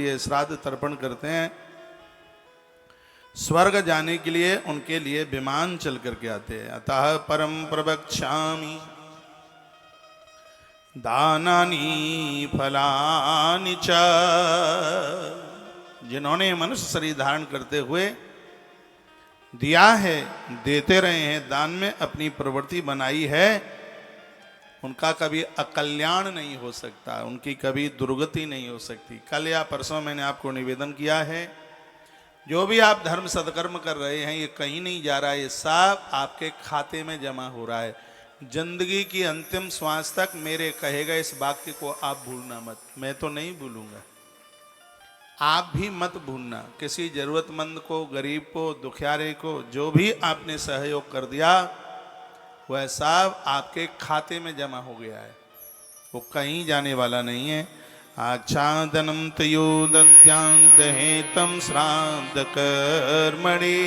ये श्राद्ध तर्पण करते हैं, स्वर्ग जाने के लिए उनके लिए विमान चल करके आते हैं। अतः परम प्रवक्ष्यामि दानानि फलानि च। जिन्होंने मनुष्य शरीर धारण करते हुए दिया है, देते रहे हैं, दान में अपनी प्रवृत्ति बनाई है, उनका कभी अकल्याण नहीं हो सकता, उनकी कभी दुर्गति नहीं हो सकती। कल या परसों मैंने आपको निवेदन किया है, जो भी आप धर्म सत्कर्म कर रहे हैं ये कहीं नहीं जा रहा है, ये सब आपके खाते में जमा हो रहा है। जिंदगी की अंतिम श्वास तक मेरे कहे गए इस वाक्य को आप भूलना मत। मैं तो नहीं भूलूंगा, आप भी मत भूलना। किसी जरूरतमंद को, गरीब को, दुखियारे को जो भी आपने सहयोग कर दिया वह सब आपके खाते में जमा हो गया है, वो कहीं जाने वाला नहीं है। आच्छादनम तयोदद्यांतहेतम श्राद्ध कर्मणि।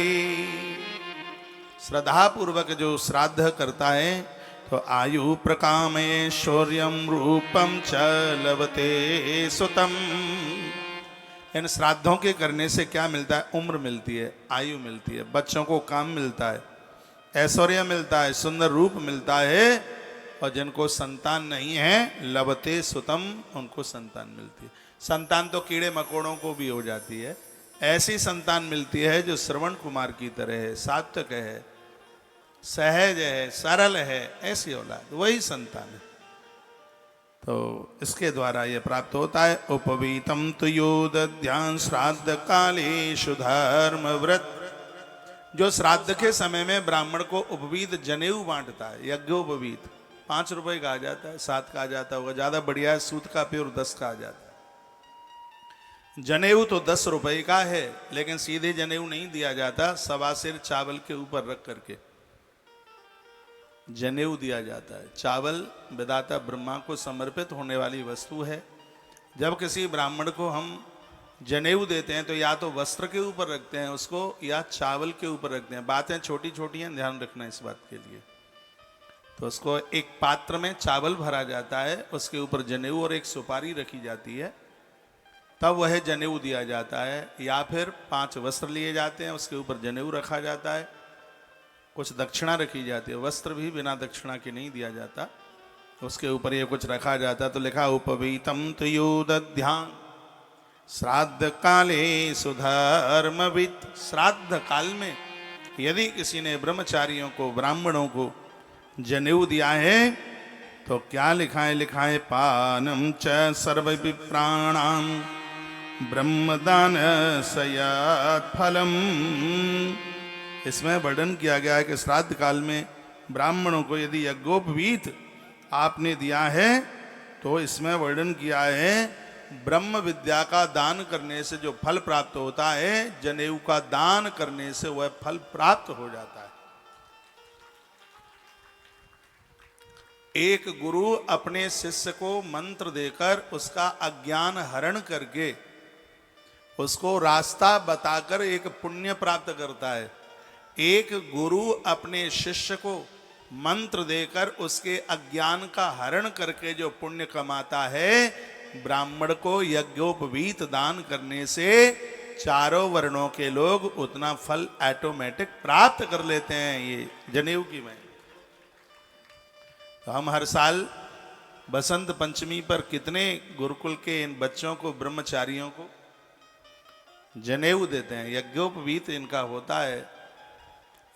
श्रद्धा पूर्वक जो श्राद्ध करता है तो आयु प्रकामैश्वर्यं रूपम च लभते सुतम। इन श्राद्धों के करने से क्या मिलता है? उम्र मिलती है, आयु मिलती है, बच्चों को काम मिलता है, ऐश्वर्य मिलता है, सुंदर रूप मिलता है, और जिनको संतान नहीं है लभते सुतम, उनको संतान मिलती है। संतान तो कीड़े मकोड़ों को भी हो जाती है, ऐसी संतान मिलती है जो श्रवण कुमार की तरह है, सात्विक है, सहज है, सरल है, ऐसी औलाद वही संतान है। तो इसके द्वारा ये प्राप्त होता है। उपवीतम तुयोदध्यान श्राद्ध कालेषु धर्म व्रत। जो श्राद्ध के समय में ब्राह्मण को उपवीत जनेऊ बांटता है, यज्ञोपवीत 5 रुपए का आ जाता है, 7 का आ जाता होगा, ज्यादा बढ़िया है सूत का प्योर 10 का आ जाता है। जनेऊ तो 10 रुपए का है, लेकिन सीधे जनेऊ नहीं दिया जाता, सवा सिर चावल के ऊपर रख करके जनेऊ दिया जाता है। चावल विधाता ब्रह्मा को समर्पित होने वाली वस्तु है। जब किसी ब्राह्मण को हम जनेऊ देते हैं तो या तो वस्त्र के ऊपर रखते हैं उसको, या चावल के ऊपर रखते हैं। बातें छोटी छोटी हैं, ध्यान रखना इस बात के लिए। तो उसको एक पात्र में चावल भरा जाता है, उसके ऊपर जनेऊ और एक सुपारी रखी जाती है, तब वह जनेऊ दिया जाता है। या फिर 5 वस्त्र लिए जाते हैं, उसके ऊपर जनेऊ रखा जाता है, कुछ दक्षिणा रखी जाती है। वस्त्र भी बिना दक्षिणा के नहीं दिया जाता, उसके ऊपर ये कुछ रखा जाता। तो लिखा उपवीतम तुयोदध्यान श्राद्ध काले सुधर्मवित। श्राद्ध काल में यदि किसी ने ब्रह्मचारियों को, ब्राह्मणों को जनेऊ दिया है तो क्या लिखा है? लिखा है पानम च सर्व विप्राणाम ब्रह्मदान सयात फलम। इसमें वर्णन किया गया है कि श्राद्ध काल में ब्राह्मणों को यदि यज्ञोपवीत आपने दिया है तो इसमें वर्णन किया है ब्रह्म विद्या का दान करने से जो फल प्राप्त होता है, जनेऊ का दान करने से वह फल प्राप्त हो जाता है। एक गुरु अपने शिष्य को मंत्र देकर उसका अज्ञान हरण करके उसको रास्ता बताकर एक पुण्य प्राप्त करता है। एक गुरु अपने शिष्य को मंत्र देकर उसके अज्ञान का हरण करके जो पुण्य कमाता है, ब्राह्मण को यज्ञोपवीत दान करने से चारों वर्णों के लोग उतना फल ऑटोमेटिक प्राप्त कर लेते हैं। ये जनेऊ की मैं तो हम हर साल बसंत पंचमी पर कितने गुरुकुल के इन बच्चों को, ब्रह्मचारियों को जनेऊ देते हैं। यज्ञोपवीत इनका होता है।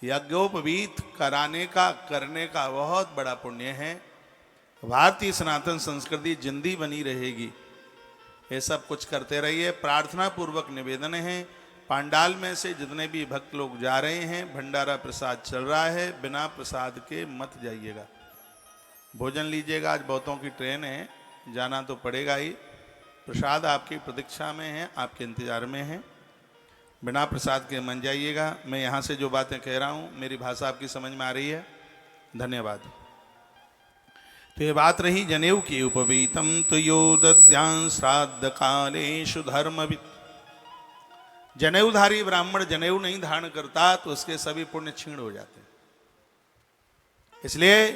यज्ञोपवीत कराने का, करने का बहुत बड़ा पुण्य है। भारतीय सनातन संस्कृति जिंदी बनी रहेगी। ये सब कुछ करते रहिए। प्रार्थना पूर्वक निवेदन है, पांडाल में से जितने भी भक्त लोग जा रहे हैं, भंडारा प्रसाद चल रहा है, बिना प्रसाद के मत जाइएगा, भोजन लीजिएगा। आज बहुतों की ट्रेन है, जाना तो पड़ेगा ही। प्रसाद आपकी प्रतीक्षा में है, आपके इंतजार में है, बिना प्रसाद के मन जाइएगा। मैं यहाँ से जो बातें कह रहा हूँ मेरी भाषा आपकी समझ में आ रही है? धन्यवाद। तो ये बात रही जनेऊ की। उपवीतम तुयोदध्यान श्राद्ध कालेषु धर्मवित्। जनेऊधारी ब्राह्मण जनेऊ नहीं धारण करता तो उसके सभी पुण्य क्षीण हो जाते हैं। इसलिए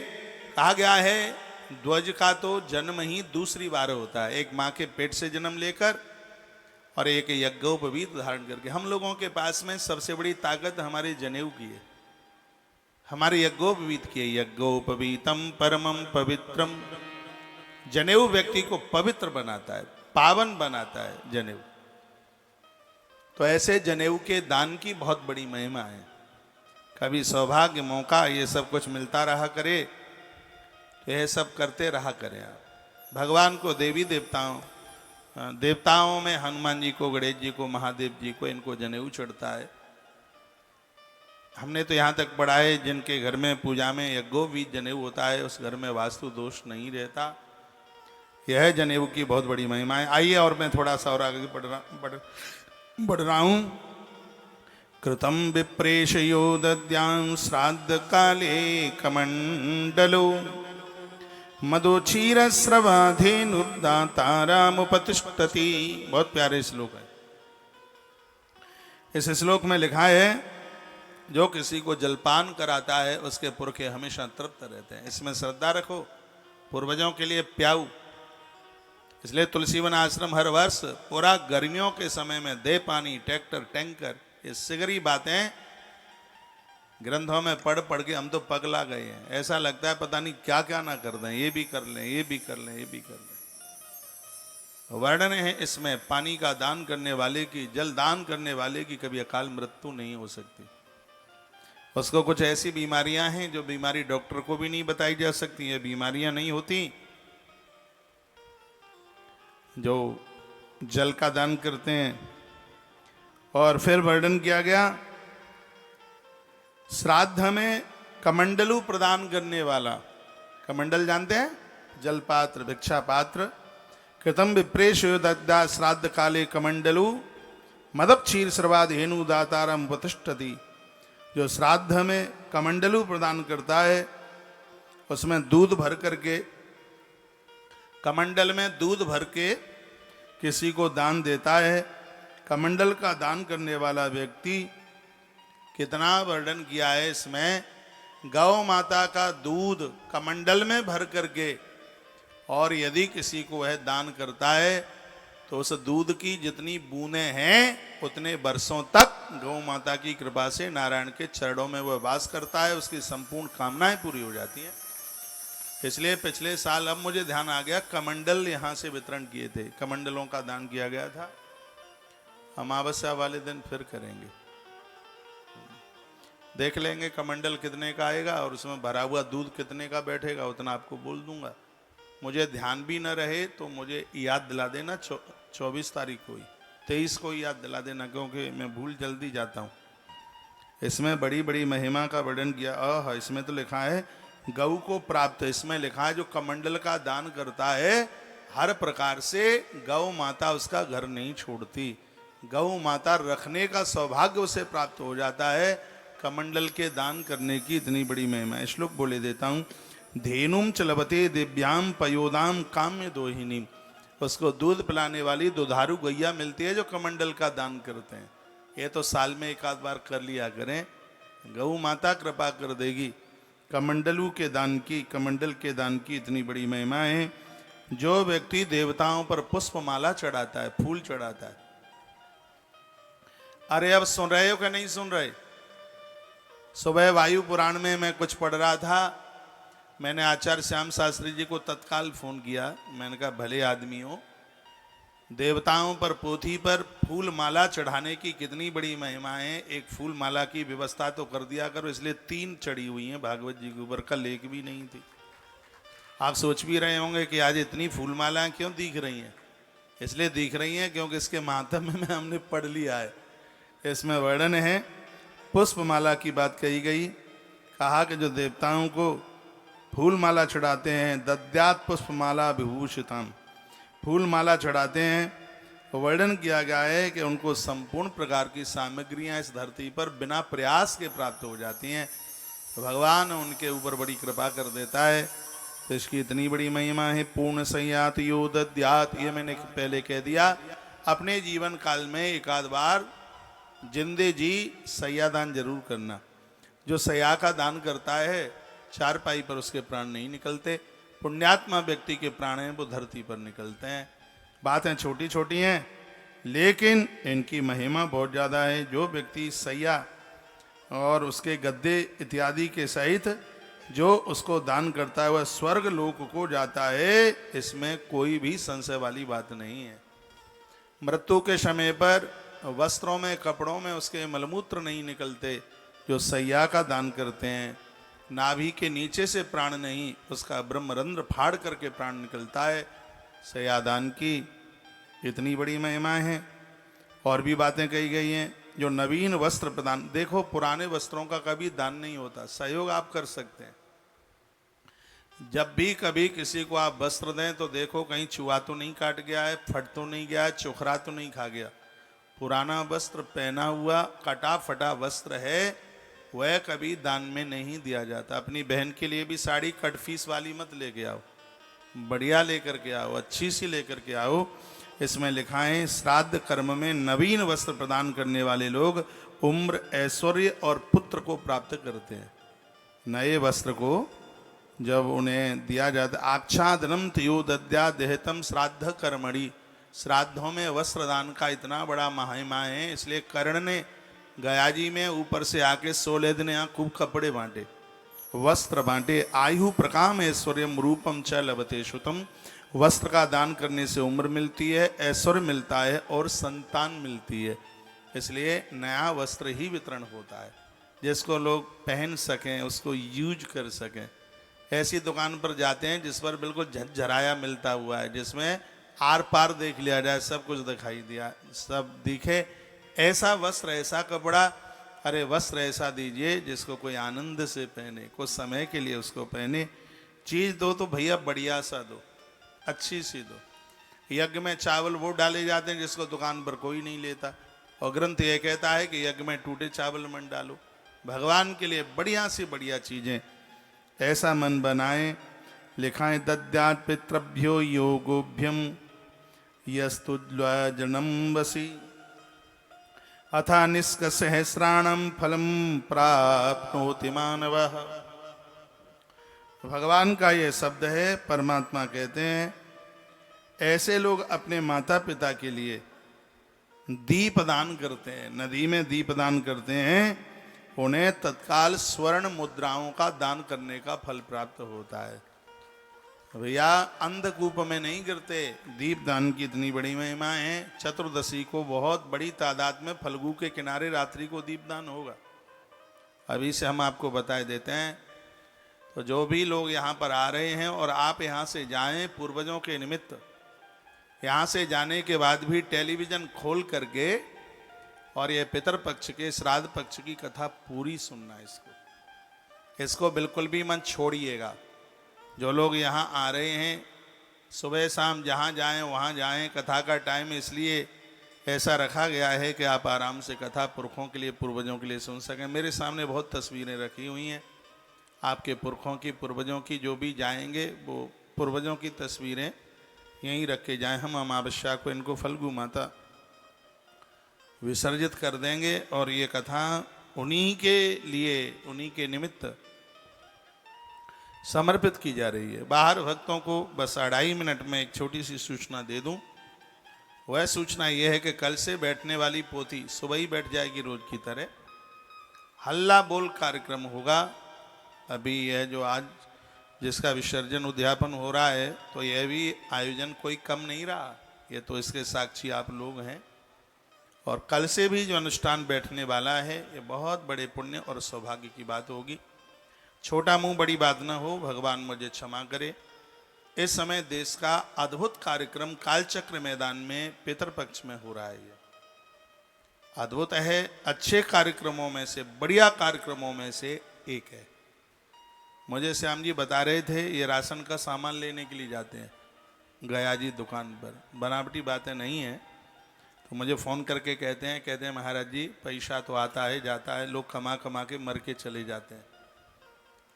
कहा गया है ध्वज का तो जन्म ही दूसरी बार होता है। एक माँ के पेट से जन्म लेकर और एक यज्ञोपवीत धारण करके। हम लोगों के पास में सबसे बड़ी ताकत हमारे जनेऊ की है, हमारे यज्ञोपवीत की है। यज्ञोपवीतम परमम पवित्रम, जनेऊ व्यक्ति को पवित्र बनाता है, पावन बनाता है जनेऊ। तो ऐसे जनेऊ के दान की बहुत बड़ी महिमा है। कभी सौभाग्य मौका ये सब कुछ मिलता रहा करे तो यह सब करते रहा करें आप। भगवान को, देवी देवताओं में हनुमान जी को, गणेश जी को, महादेव जी को, इनको जनेऊ चढ़ता है। हमने तो यहाँ तक पढ़ा है जिनके घर में पूजा में यज्ञोपवीत जनेऊ होता है उस घर में वास्तु दोष नहीं रहता। यह जनेऊ की बहुत बड़ी महिमा है। आइए और मैं थोड़ा सा और आगे बढ़ रहा हूं। कृतम विप्रेशयो दद्यां श्राद्ध काले कमंडलो मदोचीर स्रवाधेनुर्दातारामुपतिष्ठति। बहुत प्यारे श्लोक है। इस श्लोक में लिखा है जो किसी को जलपान कराता है उसके पुरखे हमेशा तृप्त रहते हैं। इसमें श्रद्धा रखो, पूर्वजों के लिए प्याऊ। इसलिए तुलसीवन आश्रम हर वर्ष पूरा गर्मियों के समय में दे पानी, ट्रैक्टर, टैंकर, ये सिगरी बातें ग्रंथों में पढ़ पढ़ के हम तो पगला गए हैं। ऐसा लगता है पता नहीं क्या क्या ना कर दें, ये भी कर लें, ये भी कर लें, ये भी कर लें। वर्णन है इसमें पानी का दान करने वाले की, जल दान करने वाले की कभी अकाल मृत्यु नहीं हो सकती। उसको कुछ ऐसी बीमारियां हैं जो बीमारी डॉक्टर को भी नहीं बताई जा सकती, ये बीमारियां नहीं होती। जो जल का दान करते हैं। और फिर वर्णन किया गया श्राद्ध में कमंडलू प्रदान करने वाला। कमंडल जानते हैं? जल पात्र, भिक्षा पात्र। कृतम विप्रेश दद्दा श्राद्ध काले कमंडलू मदप क्षीर सर्वाद हेनु दातारम प्रतिष्ठति। जो श्राद्ध में कमंडलू प्रदान करता है उसमें दूध भर करके, कमंडल में दूध भर के किसी को दान देता है। कमंडल का दान करने वाला व्यक्ति, कितना वर्णन किया है इसमें, गौ माता का दूध कमंडल में भर करके, और यदि किसी को वह दान करता है तो उस दूध की जितनी बूंदें हैं उतने वर्षों तक गौ माता की कृपा से नारायण के चरणों में वह वास करता है, उसकी संपूर्ण कामनाएं पूरी हो जाती हैं। इसलिए पिछले साल, अब मुझे ध्यान आ गया, कमंडल यहाँ से वितरण किए थे, कमंडलों का दान किया गया था। अमावस्या वाले दिन फिर करेंगे, देख लेंगे कमंडल कितने का आएगा और उसमें भरा हुआ दूध कितने का बैठेगा, उतना आपको बोल दूंगा। मुझे ध्यान भी न रहे तो मुझे याद दिला देना, 24 तारीख को ही, 23 को ही याद दिला देना, क्योंकि मैं भूल जल्दी जाता हूँ। इसमें बड़ी बड़ी महिमा का वर्णन किया। इसमें तो लिखा है गऊ को प्राप्त, इसमें लिखा है जो कमंडल का दान करता है हर प्रकार से गौ माता उसका घर नहीं छोड़ती, गौ माता रखने का सौभाग्य उसे प्राप्त हो जाता है। कमंडल के दान करने की इतनी बड़ी महिमा है। श्लोक बोले देता हूँ। धेनुम चलवते दिव्याम पयोदाम काम्य दोहिनी। उसको दूध पिलाने वाली दुधारू गैया मिलती है जो कमंडल का दान करते हैं। ये तो साल में एक आध बार कर लिया करें, गौ माता कृपा कर देगी। कमंडलू के दान की, कमंडल के दान की इतनी बड़ी महिमा है। जो व्यक्ति देवताओं पर पुष्पमाला चढ़ाता है, फूल चढ़ाता है। अरे अब सुन रहे हो कि नहीं सुन रहे? सुबह वायु पुराण में मैं कुछ पढ़ रहा था, मैंने आचार्य श्याम शास्त्री जी को तत्काल फोन किया। मैंने कहा भले आदमी हो, देवताओं पर पोथी पर फूल माला चढ़ाने की कितनी बड़ी महिमा है। एक फूल माला की व्यवस्था तो कर दिया करो। इसलिए 3 चढ़ी हुई हैं भागवत जी के ऊपर, कल एक भी नहीं थी। आप सोच भी रहे होंगे कि आज इतनी फूल मालाएं क्यों दिख रही हैं। इसलिए दिख रही हैं क्योंकि इसके मातम में हमने पढ़ लिया है। इसमें वर्णन है, पुष्पमाला की बात कही गई। कहा कि जो देवताओं को फूल माला चढ़ाते हैं, दद्यात पुष्पमाला विभूषितम, फूल माला चढ़ाते हैं, तो वर्णन किया गया है कि उनको संपूर्ण प्रकार की सामग्रियां इस धरती पर बिना प्रयास के प्राप्त हो जाती हैं। तो भगवान उनके ऊपर बड़ी कृपा कर देता है। तो इसकी इतनी बड़ी महिमा है। पूर्ण संयात यो दद्यात, ये मैंने पहले कह दिया। अपने जीवन काल में एक आध बार जिंदे जी सैया दान जरूर करना। जो सैया का दान करता है चारपाई पर उसके प्राण नहीं निकलते, पुण्यात्मा व्यक्ति के प्राण हैं वो धरती पर निकलते हैं। बातें छोटी छोटी हैं लेकिन इनकी महिमा बहुत ज़्यादा है। जो व्यक्ति सैया और उसके गद्दे इत्यादि के सहित जो उसको दान करता है वह स्वर्ग लोक को जाता है, इसमें कोई भी संशय वाली बात नहीं है। मृत्यु के समय पर वस्त्रों में कपड़ों में उसके मलमूत्र नहीं निकलते, जो सैया का दान करते हैं। नाभि के नीचे से प्राण नहीं, उसका ब्रह्मरंध्र फाड़ करके प्राण निकलता है। सैया दान की इतनी बड़ी महिमा है। और भी बातें कही गई हैं। जो नवीन वस्त्र प्रदान, देखो पुराने वस्त्रों का कभी दान नहीं होता, सहयोग आप कर सकते हैं। जब भी कभी किसी को आप वस्त्र दें तो देखो कहीं चूहा तो नहीं काट गया है, फट तो नहीं गया है, चोखरा तो नहीं खा गया। पुराना वस्त्र पहना हुआ कटा फटा वस्त्र है, वह कभी दान में नहीं दिया जाता। अपनी बहन के लिए भी साड़ी कट फीस वाली मत लेके आओ, बढ़िया लेकर के आओ, अच्छी सी लेकर के आओ। इसमें लिखा है श्राद्ध कर्म में नवीन वस्त्र प्रदान करने वाले लोग उम्र, ऐश्वर्य और पुत्र को प्राप्त करते हैं। नए वस्त्र को जब उन्हें दिया जाता, आच्छादनम तयो दद्या देहतम श्राद्ध कर्मणि। श्राद्धों में वस्त्र दान का इतना बड़ा महिमा है, इसलिए कर्ण ने गया जी में ऊपर से आके 16 दिन यहाँ खूब कपड़े बांटे, वस्त्र बांटे। आयु प्रकाम ऐश्वर्यम रूपम च लभते श्रुतम। वस्त्र का दान करने से उम्र मिलती है, ऐश्वर्य मिलता है और संतान मिलती है। इसलिए नया वस्त्र ही वितरण होता है, जिसको लोग पहन सकें, उसको यूज कर सकें। ऐसी दुकान पर जाते हैं जिस पर बिल्कुल झरझराया मिलता हुआ है, जिसमें आर पार देख लिया जाए, सब कुछ दिखाई दिया, सब दिखे, ऐसा वस्त्र, ऐसा कपड़ा। अरे वस्त्र ऐसा दीजिए जिसको कोई आनंद से पहने, कुछ समय के लिए उसको पहने। चीज़ दो तो भैया बढ़िया सा दो, अच्छी सी दो। यज्ञ में चावल वो डाले जाते हैं जिसको दुकान पर कोई नहीं लेता, और ग्रंथ ये कहता है कि यज्ञ में टूटे चावल मन डालो। भगवान के लिए बढ़िया सी बढ़िया चीज़ें, ऐसा मन बनाए। लिखाएं दद्यात् पितृभ्यो योगोभ्यम यस्तुद्वजनम वसी अथा निष्कसहस्राणम फलम प्राप्नोति मानवः। भगवान का ये शब्द है, परमात्मा कहते हैं ऐसे लोग अपने माता पिता के लिए दीप दान करते हैं, नदी में दीप दान करते हैं, उन्हें तत्काल स्वर्ण मुद्राओं का दान करने का फल प्राप्त होता है। भैया अंधकूप में नहीं गिरते। दीप दान की इतनी बड़ी महिमा है। चतुर्दशी को बहुत बड़ी तादाद में फल्गु के किनारे रात्रि को दीपदान होगा। अभी से हम आपको बताए देते हैं। तो जो भी लोग यहाँ पर आ रहे हैं और आप यहाँ से जाएं पूर्वजों के निमित्त, यहाँ से जाने के बाद भी टेलीविज़न खोल करके और ये पितरपक्ष के श्राद्ध पक्ष की कथा पूरी सुनना। इसको बिल्कुल भी मत छोड़िएगा। जो लोग यहाँ आ रहे हैं सुबह शाम जहाँ जाएं वहाँ जाएं। कथा का टाइम इसलिए ऐसा रखा गया है कि आप आराम से कथा पुरखों के लिए, पूर्वजों के लिए सुन सकें। मेरे सामने बहुत तस्वीरें रखी हुई हैं आपके पुरखों की, पूर्वजों की। जो भी जाएंगे वो पूर्वजों की तस्वीरें यहीं रख के जाएँ। हम अमावस्या को इनको फल्गु माता विसर्जित कर देंगे और ये कथा उन्हीं के लिए, उन्हीं के निमित्त समर्पित की जा रही है। बाहर भक्तों को बस 2.5 मिनट में एक छोटी सी सूचना दे दूं। वह सूचना यह है कि कल से बैठने वाली पोथी सुबह ही बैठ जाएगी रोज की तरह। हल्ला बोल कार्यक्रम होगा। अभी यह जो आज जिसका विसर्जन उद्यापन हो रहा है, तो यह भी आयोजन कोई कम नहीं रहा। ये तो इसके साक्षी आप लोग हैं। और कल से भी जो अनुष्ठान बैठने वाला है, ये बहुत बड़े पुण्य और सौभाग्य की बात होगी। छोटा मुंह बड़ी बात न हो, भगवान मुझे क्षमा करे। इस समय देश का अद्भुत कार्यक्रम कालचक्र मैदान में पितरपक्ष में हो रहा है। ये अद्भुत है। अच्छे कार्यक्रमों में से, बढ़िया कार्यक्रमों में से एक है। मुझे श्याम जी बता रहे थे ये राशन का सामान लेने के लिए जाते हैं गया जी दुकान पर। बनावटी बातें नहीं है। तो मुझे फ़ोन करके कहते हैं महाराज जी पैसा तो आता है जाता है, लोग कमा कमा के मर के चले जाते हैं।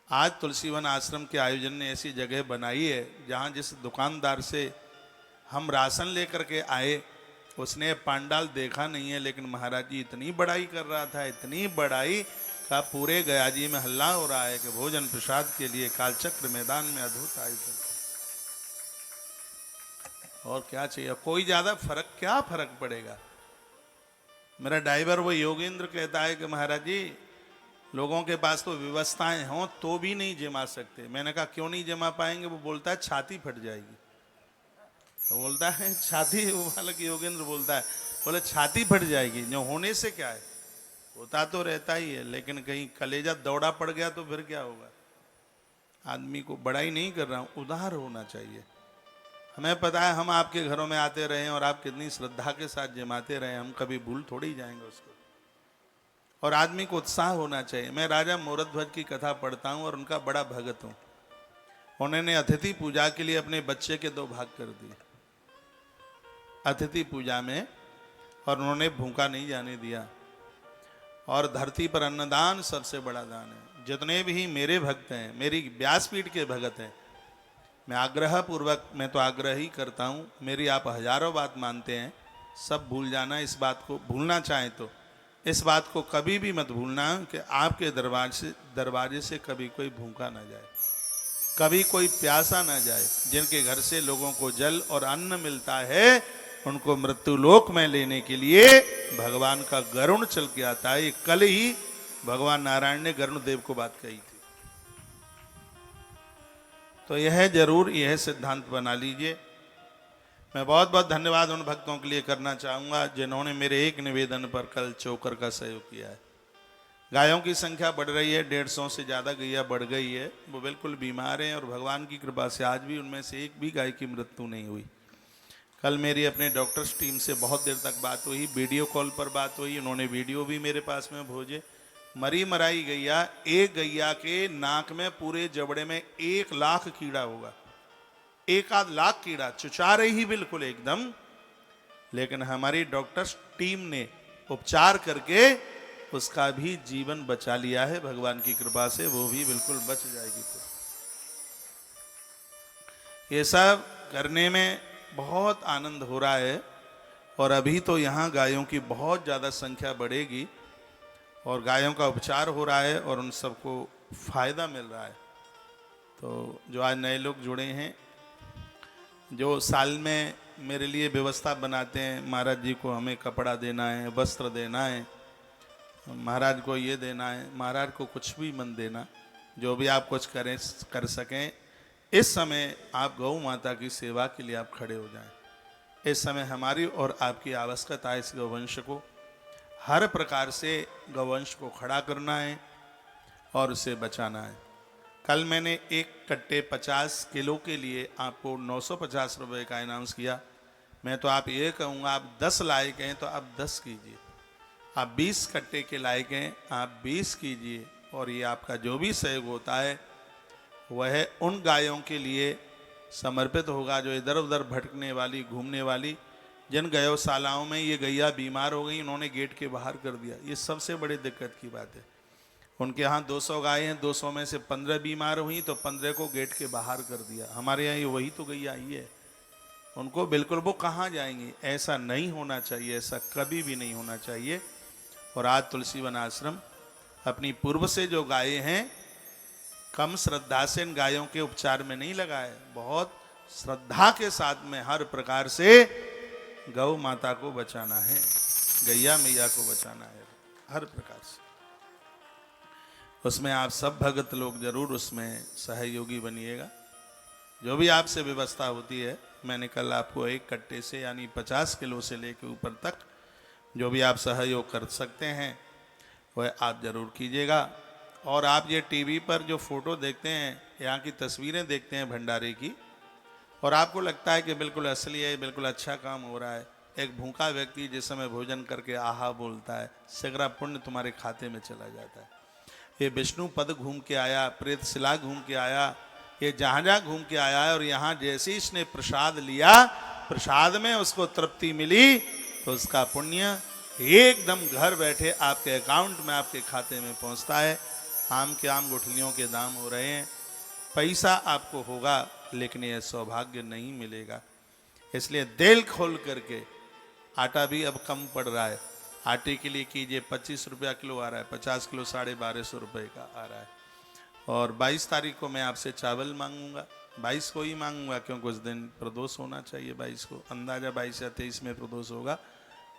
आज तुलसीवन आश्रम के आयोजन ने ऐसी जगह बनाई है जहाँ जिस दुकानदार से हम राशन लेकर के आए उसने पांडाल देखा नहीं है, लेकिन महाराज जी इतनी बड़ाई कर रहा था, इतनी बड़ाई का पूरे गया जी में हल्ला हो रहा है कि भोजन प्रसाद के लिए कालचक्र मैदान में अद्भुत आयोजन। और क्या चाहिए, कोई ज्यादा फर्क, क्या फर्क पड़ेगा। मेरा ड्राइवर वो योगेंद्र कहता है कि महाराज जी लोगों के पास तो व्यवस्थाएं हों तो भी नहीं जमा सकते। मैंने कहा क्यों नहीं जमा पाएंगे? वो बोलता है छाती फट जाएगी। तो बोलता है छाती, वो हालांकि योगेंद्र बोलता है, बोले छाती फट जाएगी, जो होने से क्या है, होता तो रहता ही है, लेकिन कहीं कलेजा दौड़ा पड़ गया तो फिर क्या होगा। आदमी को बड़ाई नहीं कर रहा हूं, उदार होना चाहिए। हमें पता है हम आपके घरों में आते रहे और आप कितनी श्रद्धा के साथ जमाते रहे, हम कभी भूल थोड़ी जाएंगे उसको। और आदमी को उत्साह होना चाहिए। मैं राजा मोरध्वज की कथा पढ़ता हूं और उनका बड़ा भगत हूं। उन्होंने अतिथि पूजा के लिए अपने बच्चे के 2 भाग कर दिए अतिथि पूजा में, और उन्होंने भूखा नहीं जाने दिया। और धरती पर अन्नदान सबसे बड़ा दान है। जितने भी मेरे भक्त हैं, मेरी व्यासपीठ के भगत हैं, मैं आग्रह पूर्वक, मैं तो आग्रह ही करता हूँ, मेरी आप हजारों बात मानते हैं, सब भूल जाना। इस बात को भूलना चाहें तो इस बात को कभी भी मत भूलना कि आपके दरवाजे से कभी कोई भूखा ना जाए, कभी कोई प्यासा ना जाए। जिनके घर से लोगों को जल और अन्न मिलता है, उनको मृत्यु लोक में लेने के लिए भगवान का गरुण चल के आता है। कल ही भगवान नारायण ने गरुण देव को बात कही थी। तो यह जरूर यह सिद्धांत बना लीजिए। मैं बहुत बहुत धन्यवाद उन भक्तों के लिए करना चाहूँगा जिन्होंने मेरे एक निवेदन पर कल चोकर का सहयोग किया है। गायों की संख्या बढ़ रही है, 150 से ज़्यादा गैया बढ़ गई है। वो बिल्कुल बीमार हैं और भगवान की कृपा से आज भी उनमें से एक भी गाय की मृत्यु नहीं हुई। कल मेरी अपने डॉक्टर्स टीम से बहुत देर तक बात हुई, वीडियो कॉल पर बात हुई, उन्होंने वीडियो भी मेरे पास में भेजे। मरी मराई गैया, एक गैया के नाक में पूरे जबड़े में 1 लाख कीड़ा होगा, 1 आध लाख कीड़ा, चुचा रही ही बिल्कुल एकदम। लेकिन हमारी डॉक्टर्स टीम ने उपचार करके उसका भी जीवन बचा लिया है भगवान की कृपा से, वो भी बिल्कुल बच जाएगी। तो ये सब करने में बहुत आनंद हो रहा है। और अभी तो यहाँ गायों की बहुत ज़्यादा संख्या बढ़ेगी और गायों का उपचार हो रहा है और उन सबको फायदा मिल रहा है। तो जो आज नए लोग जुड़े हैं, जो साल में मेरे लिए व्यवस्था बनाते हैं, महाराज जी को हमें कपड़ा देना है, वस्त्र देना है, महाराज को ये देना है, महाराज को कुछ भी मन देना, जो भी आप कुछ करें कर सकें। इस समय आप गौ माता की सेवा के लिए आप खड़े हो जाएं। इस समय हमारी और आपकी आवश्यकता है इस गौवंश को हर प्रकार से गौवंश को खड़ा करना है और उसे बचाना है। कल मैंने एक कट्टे 50 किलो के लिए आपको 950 रुपये का अनाउंस किया। मैं तो आप ये कहूँगा, आप 10 लायक हैं तो आप 10 कीजिए, आप 20 कट्टे के लायक हैं आप 20 कीजिए। और ये आपका जो भी सहयोग होता है वह उन गायों के लिए समर्पित होगा जो इधर उधर भटकने वाली, घूमने वाली, जिन गौशालाओं में ये गैया बीमार हो गई, उन्होंने गेट के बाहर कर दिया। ये सबसे बड़ी दिक्कत की बात है। उनके यहाँ 200 गाय हैं, 200 में से 15 बीमार हुई तो 15 को गेट के बाहर कर दिया। हमारे यहाँ ये वही तो गैया आई है, उनको बिल्कुल वो कहाँ जाएंगी। ऐसा नहीं होना चाहिए, ऐसा कभी भी नहीं होना चाहिए। और आज तुलसी वन आश्रम अपनी पूर्व से जो गायें हैं, कम श्रद्धा से इन गायों के उपचार में नहीं लगा है, बहुत श्रद्धा के साथ में हर प्रकार से गौ माता को बचाना है, गैया मैया को बचाना है हर प्रकार से। उसमें आप सब भगत लोग जरूर उसमें सहयोगी बनिएगा। जो भी आपसे व्यवस्था होती है, मैंने कल आपको एक कट्टे से यानी 50 किलो से लेकर ऊपर तक जो भी आप सहयोग कर सकते हैं वह आप जरूर कीजिएगा। और आप ये टीवी पर जो फोटो देखते हैं, यहाँ की तस्वीरें देखते हैं भंडारे की, और आपको लगता है कि बिल्कुल असली है, बिल्कुल अच्छा काम हो रहा है। एक भूखा व्यक्ति जिस समय भोजन करके आहा बोलता है, सैकड़ा पुण्य तुम्हारे खाते में चला जाता है। ये विष्णु पद घूम के आया, प्रेत शिला घूम के आया, ये जहाँ जहाँ घूम के आया है, और यहाँ जैसे ही इसने प्रसाद लिया, प्रसाद में उसको तृप्ति मिली, तो उसका पुण्य एकदम घर बैठे आपके अकाउंट में, आपके खाते में पहुँचता है। आम के आम गुठलियों के दाम हो रहे हैं, पैसा आपको होगा लेकिन यह सौभाग्य नहीं मिलेगा। इसलिए दिल खोल करके, आटा भी अब कम पड़ रहा है, आटे के लिए कीजिए 25 रुपया किलो आ रहा है, 50 किलो 1250 रुपये का आ रहा है। और 22 तारीख को मैं आपसे चावल मांगूंगा, 22 को ही मांगूंगा, क्योंकि उस दिन प्रदोष होना चाहिए 22 को, अंदाजा 22 या 23 में प्रदोष होगा,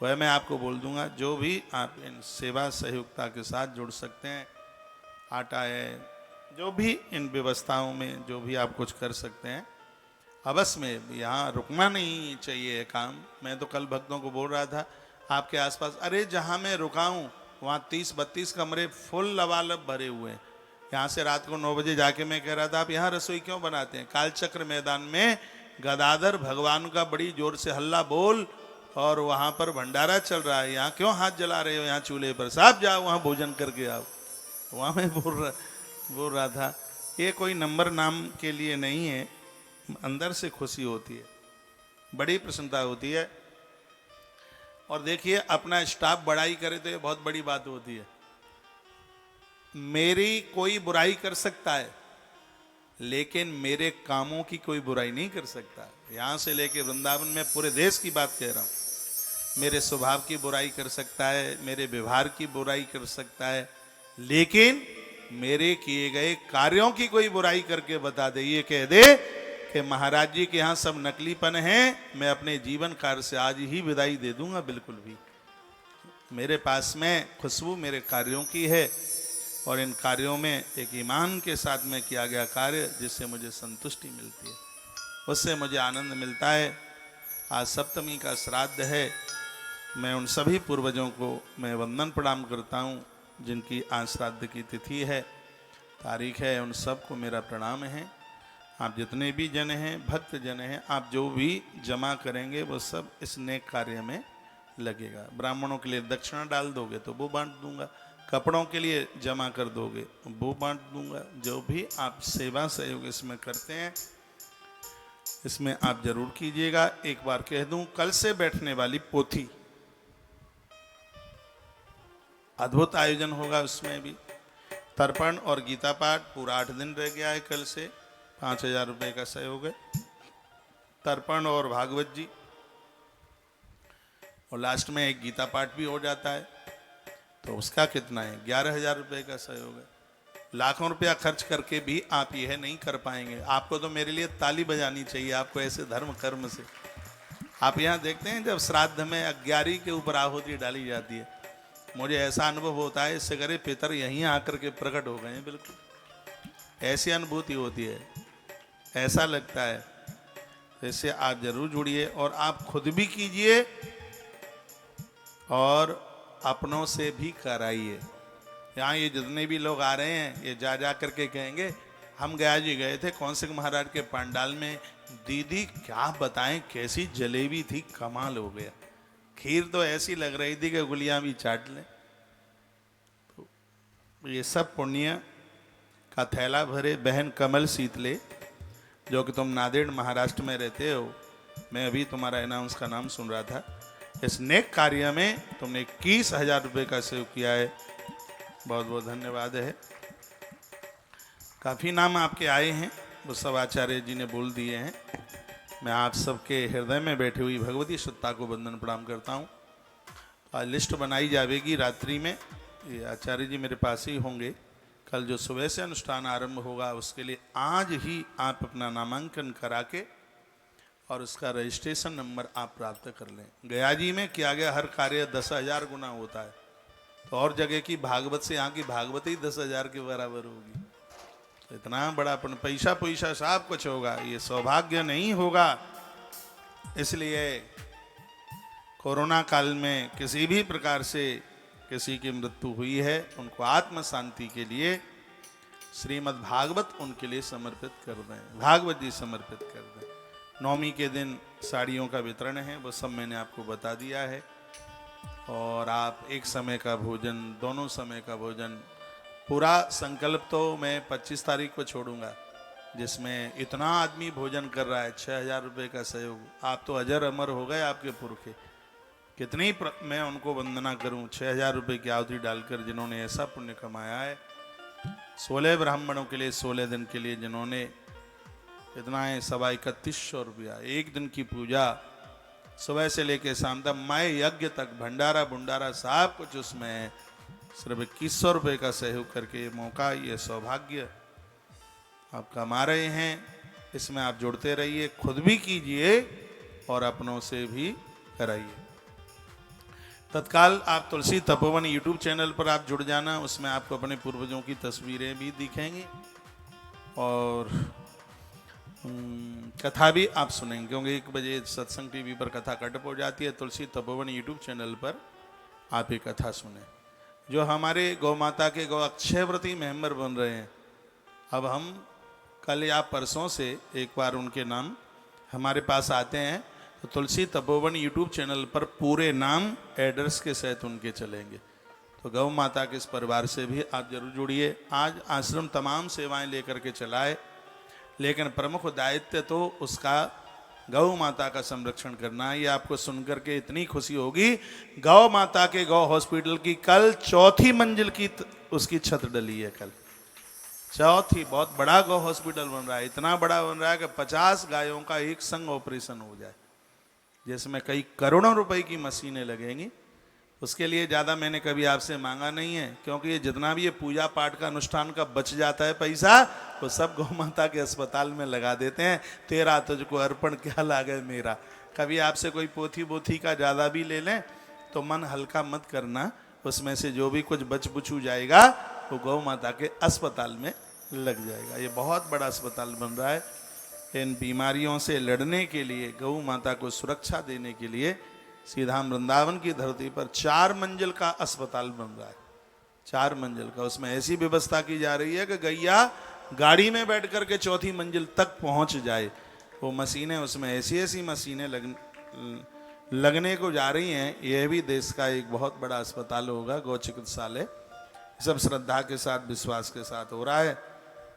वह मैं आपको बोल दूंगा। जो भी आप इन सेवा सहयोगता के साथ जुड़ सकते हैं, आटा है, जो भी इन व्यवस्थाओं में जो भी आप कुछ कर सकते हैं, अवश्य में यहाँ रुकना नहीं चाहिए काम। मैं तो कल भक्तों को बोल रहा था आपके आसपास, अरे जहाँ मैं रुका हूँ वहाँ 30-32 कमरे फुल लबालब भरे हुए हैं। यहाँ से रात को 9 बजे जाके मैं कह रहा था आप यहाँ रसोई क्यों बनाते हैं? कालचक्र मैदान में गदाधर भगवान का बड़ी जोर से हल्ला बोल और वहाँ पर भंडारा चल रहा है, यहाँ क्यों हाथ जला रहे हो यहाँ चूल्हे पर? साहब जाओ वहाँ भोजन करके आओ। वहाँ मैं बोल रहा था ये कोई नंबर नाम के लिए नहीं है, अंदर से खुशी होती है, बड़ी प्रसन्नता होती है। और देखिए अपना स्टाफ बड़ाई करे तो ये बहुत बड़ी बात होती है। मेरी कोई बुराई कर सकता है लेकिन मेरे कामों की कोई बुराई नहीं कर सकता। यहाँ से लेके वृंदावन में पूरे देश की बात कह रहा हूँ। मेरे स्वभाव की बुराई कर सकता है, मेरे व्यवहार की बुराई कर सकता है, लेकिन मेरे किए गए कार्यों की कोई बुराई करके बता दे, ये कह दे कि महाराज जी के यहाँ सब नकलीपन है, मैं अपने जीवन कार्य से आज ही विदाई दे दूंगा। बिल्कुल भी मेरे पास में खुशबू मेरे कार्यों की है और इन कार्यों में एक ईमान के साथ में किया गया कार्य जिससे मुझे संतुष्टि मिलती है, उससे मुझे आनंद मिलता है। आज सप्तमी का श्राद्ध है, मैं उन सभी पूर्वजों को मैं वंदन प्रणाम करता हूँ जिनकी आज श्राद्ध की तिथि है, तारीख है, उन सबको मेरा प्रणाम है। आप जितने भी जन हैं, भक्त जन हैं, आप जो भी जमा करेंगे वो सब इस नेक कार्य में लगेगा। ब्राह्मणों के लिए दक्षिणा डाल दोगे तो वो बांट दूंगा, कपड़ों के लिए जमा कर दोगे वो बांट दूंगा। जो भी आप सेवा सहयोग इसमें करते हैं इसमें आप जरूर कीजिएगा। एक बार कह दूं, कल से बैठने वाली पोथी अद्भुत आयोजन होगा, उसमें भी तर्पण और गीता पाठ पूरा 8 दिन रह गया है। कल से 5,000 रुपये का सहयोग है, तर्पण और भागवत जी, और लास्ट में एक गीता पाठ भी हो जाता है तो उसका कितना है? 11,000 रुपये का सहयोग है। लाखों रुपया खर्च करके भी आप यह नहीं कर पाएंगे। आपको तो मेरे लिए ताली बजानी चाहिए, आपको ऐसे धर्म कर्म से। आप यहाँ देखते हैं जब श्राद्ध में 11 के ऊपर आहुति डाली जाती है, मुझे ऐसा अनुभव होता है इससे करे पितर यहीं आकर के प्रकट हो गए हैं। बिल्कुल ऐसी अनुभूति होती है, ऐसा लगता है। इससे आप जरूर जुड़िए और आप खुद भी कीजिए और अपनों से भी कराइए। यहाँ ये जितने भी लोग आ रहे हैं ये जा करके कहेंगे हम गया जी गए थे कौशिक महाराज के पंडाल में, दीदी क्या बताएं कैसी जलेबी थी, कमाल हो गया। खीर तो ऐसी लग रही थी कि गुलियां भी चाट लें। तो ये सब पुण्य का थैला भरे बहन कमल शीतले, जो कि तुम नांदेड़ महाराष्ट्र में रहते हो, मैं अभी तुम्हारा अनाउंस का नाम सुन रहा था, इस नेक कार्य में तुमने 21,000 रुपये का सहयोग किया है, बहुत बहुत धन्यवाद है। काफ़ी नाम आपके आए हैं, वो सब आचार्य जी ने बोल दिए हैं। मैं आप सबके हृदय में बैठी हुई भगवती सत्ता को वंदन प्रणाम करता हूँ। आज लिस्ट बनाई जाएगी रात्रि में, ये आचार्य जी मेरे पास ही होंगे। कल जो सुबह से अनुष्ठान आरंभ होगा उसके लिए आज ही आप अपना नामांकन करा के और उसका रजिस्ट्रेशन नंबर आप प्राप्त कर लें। गया जी में किया गया हर कार्य 10,000 गुना होता है, तो और जगह की भागवत से यहाँ की भागवत ही 10,000 के बराबर होगी। तो इतना बड़ा पैसा पैसा सब कुछ होगा, ये सौभाग्य नहीं होगा। इसलिए कोरोना काल में किसी भी प्रकार से किसी की मृत्यु हुई है उनको आत्म शांति के लिए श्रीमद् भागवत उनके लिए समर्पित कर दें, भागवत जी समर्पित कर दें। नवमी के दिन साड़ियों का वितरण है, वो सब मैंने आपको बता दिया है। और आप एक समय का भोजन, दोनों समय का भोजन, पूरा संकल्प तो मैं 25 तारीख को छोड़ूंगा, जिसमें इतना आदमी भोजन कर रहा है। 6,000 रुपये का सहयोग, आप तो अजर अमर हो गए, आपके पुरखे कितनी मैं उनको वंदना करूं। 6,000 रुपये की आहुति डालकर जिन्होंने ऐसा पुण्य कमाया है। 16 ब्राह्मणों के लिए 16 दिन के लिए जिन्होंने इतना है 2,31,000 रुपया, एक दिन की पूजा सुबह से लेकर शाम तक, माय यज्ञ तक, भंडारा भुंडारा सब कुछ उसमें है। सिर्फ 21,000 रुपये का सहयोग करके ये मौका, ये सौभाग्य आप कमा रहे हैं। इसमें आप जुड़ते रहिए, खुद भी कीजिए और अपनों से भी कराइए। तत्काल आप तुलसी तपोवन यूट्यूब चैनल पर आप जुड़ जाना, उसमें आपको अपने पूर्वजों की तस्वीरें भी दिखेंगी और कथा भी आप सुनेंगे, क्योंकि 1 बजे सत्संग टीवी पर कथा कट हो जाती है। तुलसी तपोवन यूट्यूब चैनल पर आप ये कथा सुने। जो हमारे गौ माता के गौ अक्षयव्रती मेंबर बन रहे हैं, अब हम कल या परसों से एक बार उनके नाम हमारे पास आते हैं, तो तुलसी तपोवन यूट्यूब चैनल पर पूरे नाम एड्रेस के सहित उनके चलेंगे। तो गौ माता के इस परिवार से भी आप जरूर जुड़िए। आज आश्रम तमाम सेवाएं लेकर के चलाए, लेकिन प्रमुख दायित्व तो उसका गौ माता का संरक्षण करना है। ये आपको सुनकर के इतनी खुशी होगी, गौ माता के गौ हॉस्पिटल की कल 4थी मंजिल की उसकी छत डली है। कल 4थी, बहुत बड़ा गौ हॉस्पिटल बन रहा है, इतना बड़ा बन रहा है कि 50 गायों का एक संग ऑपरेशन हो जाए, जिसमें कई करोड़ों रुपए की मशीनें लगेंगी। उसके लिए ज़्यादा मैंने कभी आपसे मांगा नहीं है, क्योंकि ये जितना भी ये पूजा पाठ का अनुष्ठान का बच जाता है पैसा, वो सब गौ माता के अस्पताल में लगा देते हैं। तेरा तुझको अर्पण क्या लागे मेरा। कभी आपसे कोई पोथी बोथी का ज़्यादा भी ले लें तो मन हल्का मत करना, उसमें से जो भी कुछ बच बुचू जाएगा वो गौ माता के अस्पताल में लग जाएगा। ये बहुत बड़ा अस्पताल बन रहा है। इन बीमारियों से लड़ने के लिए, गौ माता को सुरक्षा देने के लिए सीधा वृंदावन की धरती पर 4 मंजिल का अस्पताल बन रहा है। 4 मंजिल का, उसमें ऐसी व्यवस्था की जा रही है कि गैया गाड़ी में बैठ करके 4थी मंजिल तक पहुंच जाए। वो मशीनें, उसमें ऐसी ऐसी मशीनें लगने को जा रही हैं। यह भी देश का एक बहुत बड़ा अस्पताल होगा, गौ चिकित्सालय। सब श्रद्धा के साथ, विश्वास के साथ हो रहा है।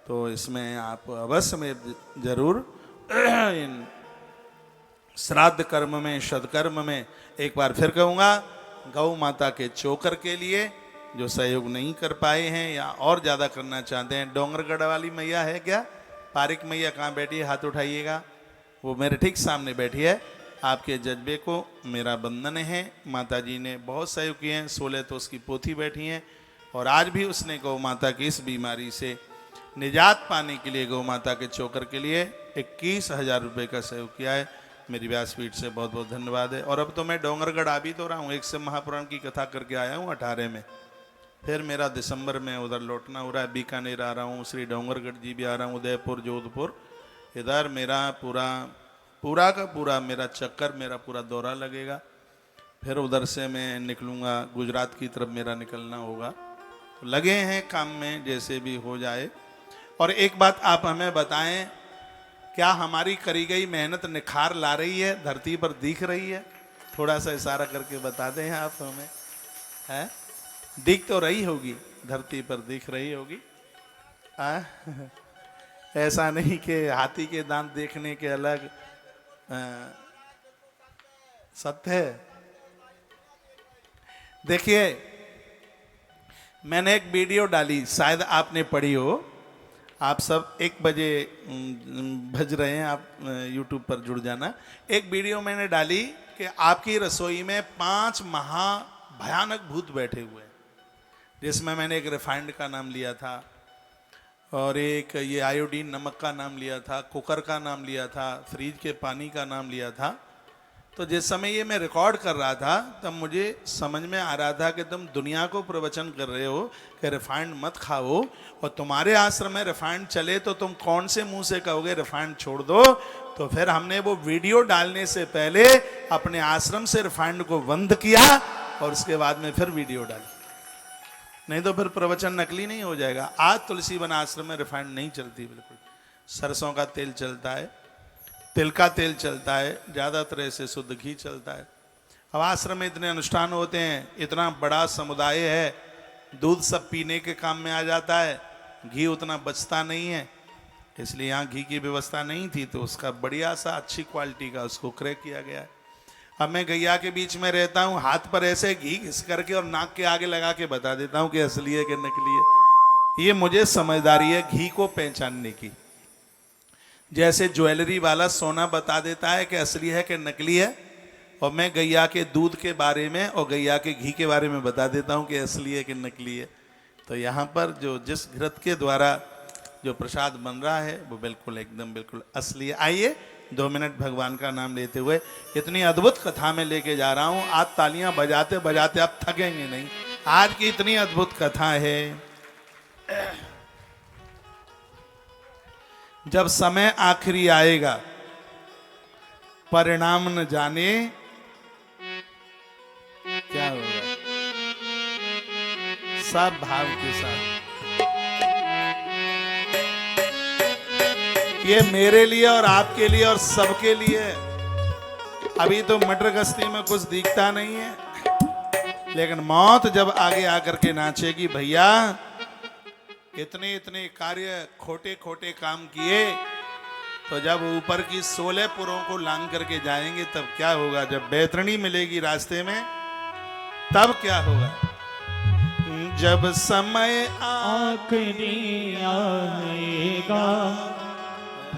तो इसमें आप अवश्य में जरूर इन श्राद्ध कर्म में, सदकर्म में, एक बार फिर कहूँगा, गौ माता के चोकर के लिए जो सहयोग नहीं कर पाए हैं या और ज़्यादा करना चाहते हैं, डोंगरगढ़ वाली मैया है क्या, पारिक मैया कहाँ बैठी है, हाथ उठाइएगा। वो मेरे ठीक सामने बैठी है। आपके जज्बे को मेरा वंदन है। माता जी ने बहुत सहयोग किए हैं। 16 तो उसकी पोथी बैठी हैं और आज भी उसने गौ माता की इस बीमारी से निजात पाने के लिए, गौ माता के चोकर के लिए 21,000 रुपये का सहयोग किया है। मेरी व्यासपीठ से बहुत बहुत धन्यवाद है। और अब तो मैं डोंगरगढ़ आ भी तो रहा हूँ, 1 से महापुराण की कथा करके आया हूँ 18 में। फिर मेरा दिसंबर में उधर लौटना हो रहा है। बीकानेर आ रहा हूँ, श्री डोंगरगढ़ जी भी आ रहा हूँ, उदयपुर, जोधपुर, इधर मेरा पूरा का पूरा मेरा चक्कर, मेरा पूरा दौरा लगेगा। फिर उधर से मैं निकलूँगा, गुजरात की तरफ मेरा निकलना होगा। लगे हैं काम में, जैसे भी हो जाए। और एक बात आप हमें बताएं, क्या हमारी करी गई मेहनत निखार ला रही है, धरती पर दिख रही है? थोड़ा सा इशारा करके बता दें आप हमें। है, दिख तो रही होगी, धरती पर दिख रही होगी। ऐसा नहीं कि हाथी के दांत देखने के अलग सत्य है। देखिए, मैंने एक वीडियो डाली, शायद आपने पढ़ी हो। आप सब 1 बजे भज रहे हैं, आप YouTube पर जुड़ जाना। एक वीडियो मैंने डाली कि आपकी रसोई में 5 भयानक भूत बैठे हुए हैं, जिसमें मैंने एक रिफाइंड का नाम लिया था और एक ये आयोडीन नमक का नाम लिया था, कुकर का नाम लिया था, फ्रिज के पानी का नाम लिया था। तो जिस समय ये मैं रिकॉर्ड कर रहा था, तब मुझे समझ में आ रहा था कि तुम दुनिया को प्रवचन कर रहे हो कि रिफाइंड मत खाओ, और तुम्हारे आश्रम में रिफाइंड चले तो तुम कौन से मुंह से कहोगे रिफाइंड छोड़ दो। तो फिर हमने वो वीडियो डालने से पहले अपने आश्रम से रिफाइंड को बंद किया और उसके बाद में फिर वीडियो डाली, नहीं तो फिर प्रवचन नकली नहीं हो जाएगा। आज तुलसी वन आश्रम में रिफाइंड नहीं चलती, बिल्कुल सरसों का तेल चलता है, तिल का तेल चलता है, ज़्यादातर ऐसे शुद्ध घी चलता है। अब आश्रम में इतने अनुष्ठान होते हैं, इतना बड़ा समुदाय है, दूध सब पीने के काम में आ जाता है, घी उतना बचता नहीं है, इसलिए यहाँ घी की व्यवस्था नहीं थी, तो उसका बढ़िया सा अच्छी क्वालिटी का उसको क्रैक किया गया है। अब मैं गैया के बीच में रहता हूँ, हाथ पर ऐसे घी घिस करके और नाक के आगे लगा के बता देता हूँ कि असली है कि नकली है। ये मुझे समझदारी है घी को पहचानने की। जैसे ज्वेलरी वाला सोना बता देता है कि असली है कि नकली है, और मैं गैया के दूध के बारे में और गैया के घी के बारे में बता देता हूँ कि असली है कि नकली है। तो यहाँ पर जो जिस घृत के द्वारा जो प्रसाद बन रहा है वो बिल्कुल एकदम बिल्कुल असली है। आइए 2 मिनट भगवान का नाम लेते हुए इतनी अद्भुत कथा में लेके जा रहा हूं। आज तालियां बजाते बजाते आप थकेंगे नहीं, आज की इतनी अद्भुत कथा है। जब समय आखिरी आएगा, परिणाम न जाने क्या होगा। सब भाव के साथ ये मेरे लिए और आपके लिए और सबके लिए। अभी तो मटर गश्ती में कुछ दिखता नहीं है, लेकिन मौत जब आगे आकर के नाचेगी, भैया इतने इतने कार्य खोटे खोटे काम किए, तो जब ऊपर की 16 पुरों को लांग करके जाएंगे तब क्या होगा। जब बैतरणी मिलेगी रास्ते में तब क्या होगा। जब समय आखिरी आएगा,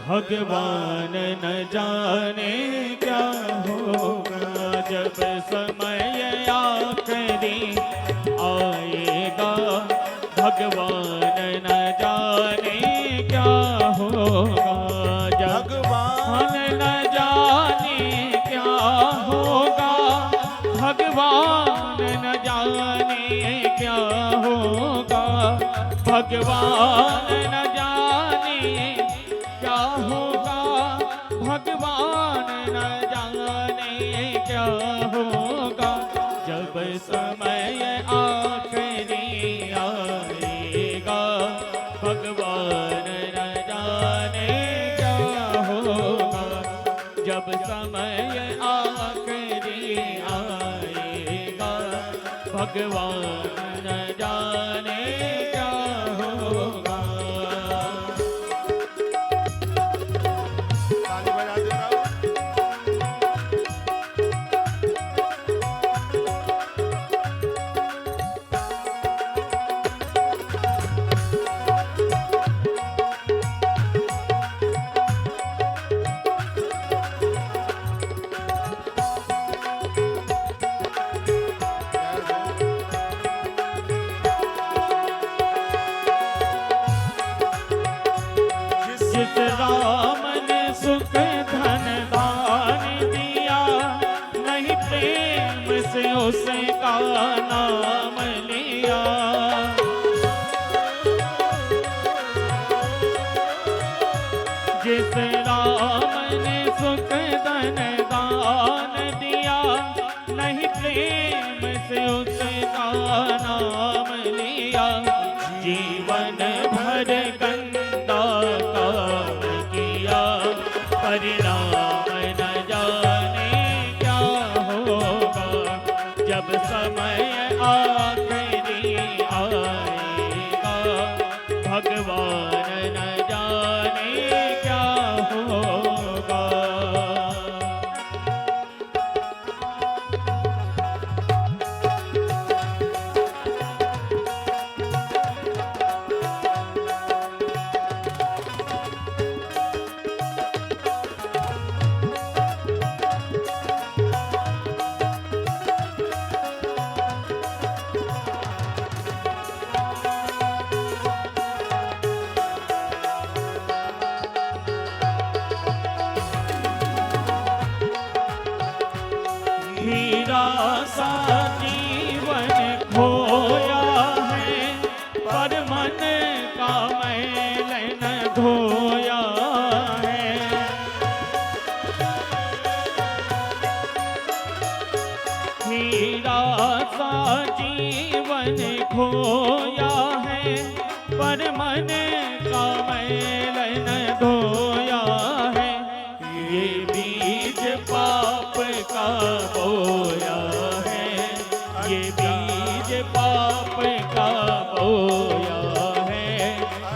भगवान न जाने क्या होगा। जब समय आखिरी आएगा, भगवान न जाने क्या होगा। भगवान न जाने क्या होगा, भगवान न जाने क्या होगा। भगवान न जाने क्या होगा, भगवान न जाने क्या होगा। जब समय आखिरी आएगा, भगवान न जाने क्या होगा। जब समय आखिरी आएगा, भगवान न जाने क्या होगा। ताली बजा दे रहा जिस राम ने सुख धन दान दिया, नहीं प्रेम से उसका नाम लिया। जिस राम ने सुख धन दान दिया, नहीं प्रेम से उसका नाम लिया। जीवन भर गंदा काम किया, परिणाम न जाने क्या होगा। जब समय आखिरी आएगा, भगवान न जाने क्या होगा। हीरा सा जीवन खोया है, पर मन का मैल न धोया है। हीरा सा जीवन खोया है, पर मन का मैल न धोया है। ये बीज पाप का बोया है, ये बीज पाप का बोया है।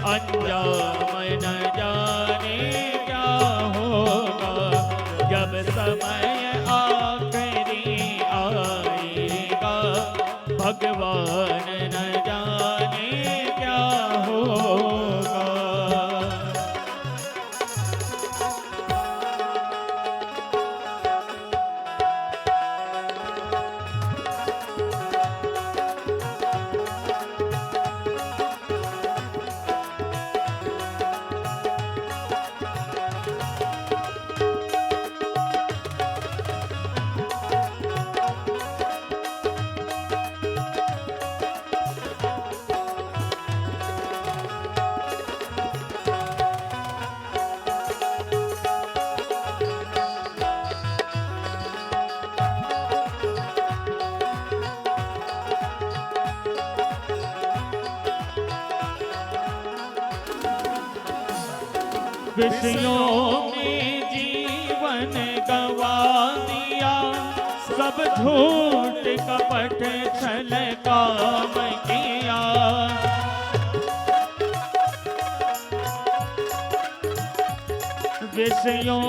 अंजाम न जाने क्या होगा। जब समय आखिरी आएगा, भगवान न जाने क्या होगा। विषयों में जीवन गवा दिया, सब झूठ कपट छल काम किया। विषयों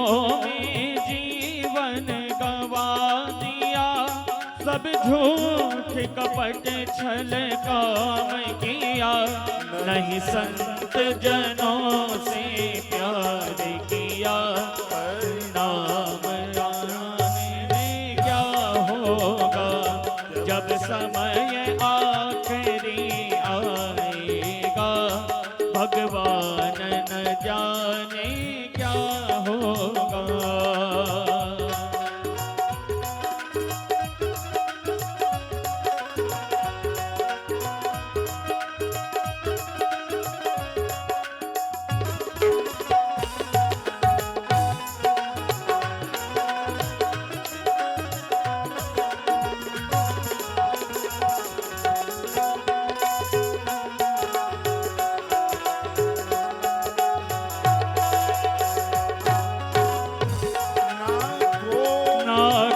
में जीवन गवा दिया, सब झूठ कपट छल काम किया। नहीं संत जनों से प्यार किया, परिणाम आने क्या होगा, जब समय आखिरी आएगा। भगवान न जाने क्या होगा।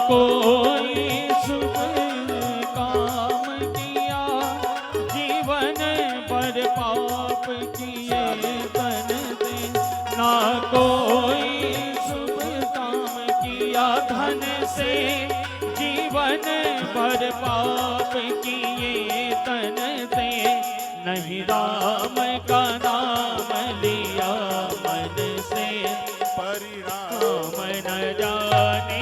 कोई शुभ काम किया, जीवन पर पाप किए तन से। ना कोई शुभ काम किया धन से, जीवन पर पाप किए तन से। नहीं राम का नाम लिया मन से, परिणाम न जाने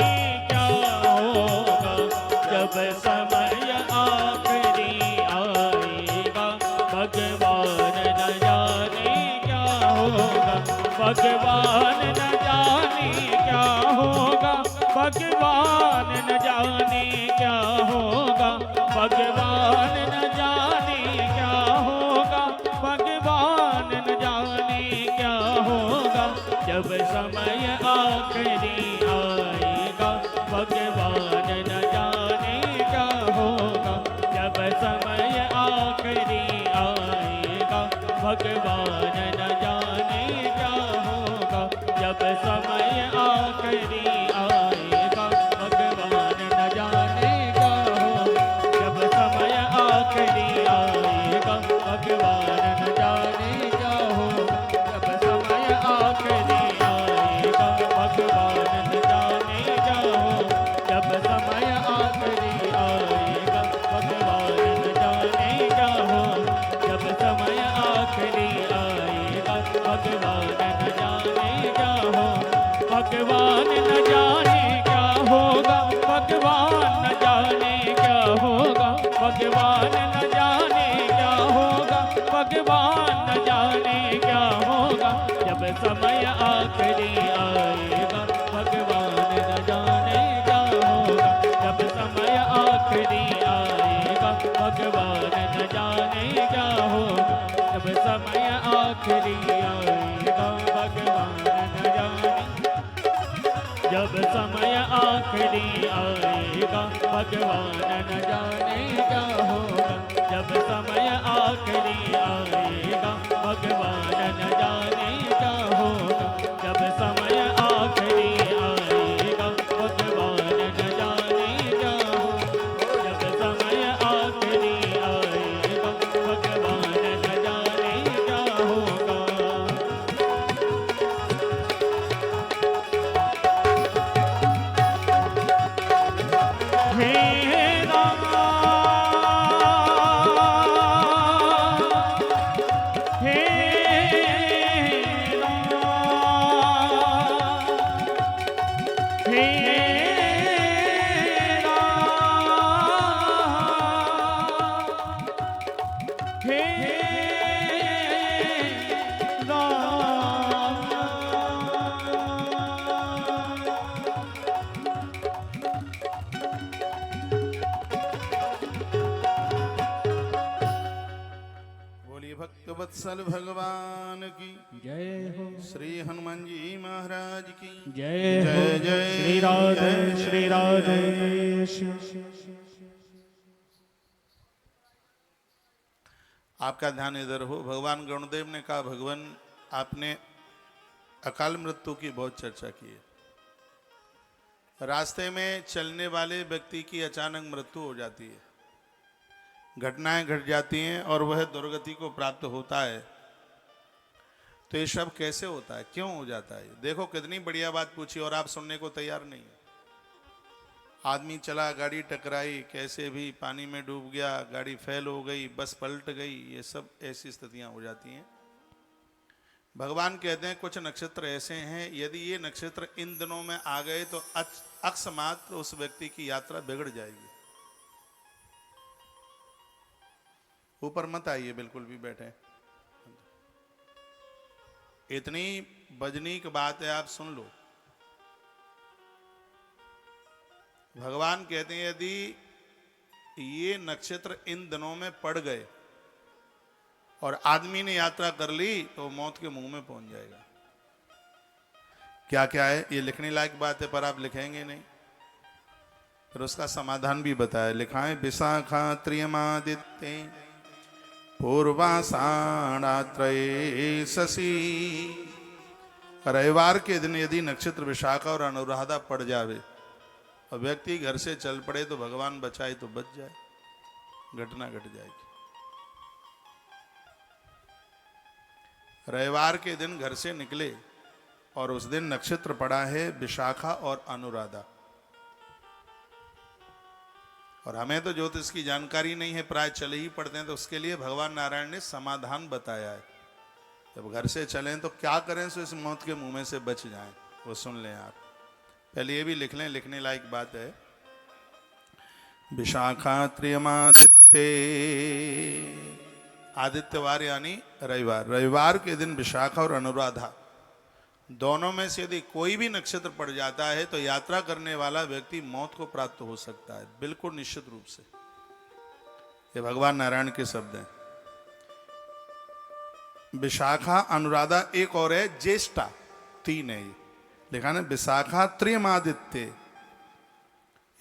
जब समय आखिरी आएगा। भगवान न जाने क्या होगा, भगवान न जाने क्या होगा, भगवान न जाने क्या होगा, भगवान न जाने क्या होगा, भगवान न जाने क्या होगा। जब समय आखिरी आएगा, भगवान न जाने क्या होगा, जब समय आखिरी आएगा। भगवान न जाने क्या होगा, जब समय आखिरी आएगा। भगवान न जाने क्या होगा, जब समय आखिरी आएगा। भगवान न जाने क्या होगा, जब समय आखिरी आएगा। भगवान न जाने क्या होगा, जब समय आखिरी आएगा। भगवान न जाने क्या होगा, जब समय आखिरी आएगा। भगवान न जाने क्या होगा, भगवान न जाने क्या होगा, भगवान न जाने क्या होगा, भगवान न जाने क्या होगा, भगवान न जाने क्या होगा। जब समय आखिरी आएगा, भगवान न जाने क्या होगा, जब समय आखिरी आएगा। भगवान न जाने क्या होगा, जब समय आखिरी आएगा। भगवान न जाने, जब समय आखिरी आएगा। भगवान न जाने क्या होगा, जब समय आखिरी आएगा। भगवान न जाने क्या होगा, जब समय आखिरी आएगा। भगवान न जाने क्या होगा, जब समय आखिरी आएगा। भगवान न जाने क्या होगा। हे राम, हे राम, हे राम, हे बोलिए भक्तवत्सल भगवान की जय हो। श्री हनुमान जी महाराज की जय हो। जय जय श्री राधे, जय श्री राधे श्याम। आपका ध्यान इधर हो। भगवान गणदेव ने कहा, भगवान आपने अकाल मृत्यु की बहुत चर्चा की है। रास्ते में चलने वाले व्यक्ति की अचानक मृत्यु हो जाती है, घटनाएं घट जाती हैं और वह दुर्गति को प्राप्त होता है। तो ये सब कैसे होता है, क्यों हो जाता है? देखो कितनी बढ़िया बात पूछी और आप सुनने को तैयार नहीं है। आदमी चला, गाड़ी टकराई, कैसे भी पानी में डूब गया, गाड़ी फेल हो गई, बस पलट गई, ये सब ऐसी स्थितियां हो जाती हैं। भगवान कहते हैं कुछ नक्षत्र ऐसे हैं, यदि ये नक्षत्र इन दिनों में आ गए तो अकस्मात उस व्यक्ति की यात्रा बिगड़ जाएगी। ऊपर मत आइए, बिल्कुल भी बैठे। इतनी बजनीक बात है, आप सुन लो। भगवान कहते हैं यदि ये नक्षत्र इन दिनों में पड़ गए और आदमी ने यात्रा कर ली तो मौत के मुंह में पहुंच जाएगा। क्या क्या है ये लिखने लायक बात है, पर आप लिखेंगे नहीं। फिर उसका समाधान भी बताया, लिखा है विशाखा त्रियमादित्य पूर्वाषाढ़ात्रये शशि। रविवार के दिन यदि नक्षत्र विशाखा और अनुराधा पड़ जावे और व्यक्ति घर से चल पड़े तो भगवान बचाए तो बच जाए, घटना घट जाएगी। रविवार के दिन घर से निकले और उस दिन नक्षत्र पड़ा है विशाखा और अनुराधा। और हमें तो ज्योतिष की जानकारी नहीं है, प्राय चले ही पड़ते हैं, तो उसके लिए भगवान नारायण ने समाधान बताया है। जब घर से चलें तो क्या करें सो इस मौत के मुंह में से बच जाएं, वो सुन लें आप। पहले ये भी लिख लें, लिखने लायक बात है। विशाखा त्रियमादित्य, आदित्यवार यानी रविवार। रविवार के दिन विशाखा और अनुराधा दोनों में से यदि कोई भी नक्षत्र पड़ जाता है तो यात्रा करने वाला व्यक्ति मौत को प्राप्त हो सकता है, बिल्कुल निश्चित रूप से। ये भगवान नारायण के शब्द हैं। विशाखा, अनुराधा, एक और है ज्येष्ठा, तीन है ये लिखा ना, विशाखा त्रियमादित्य।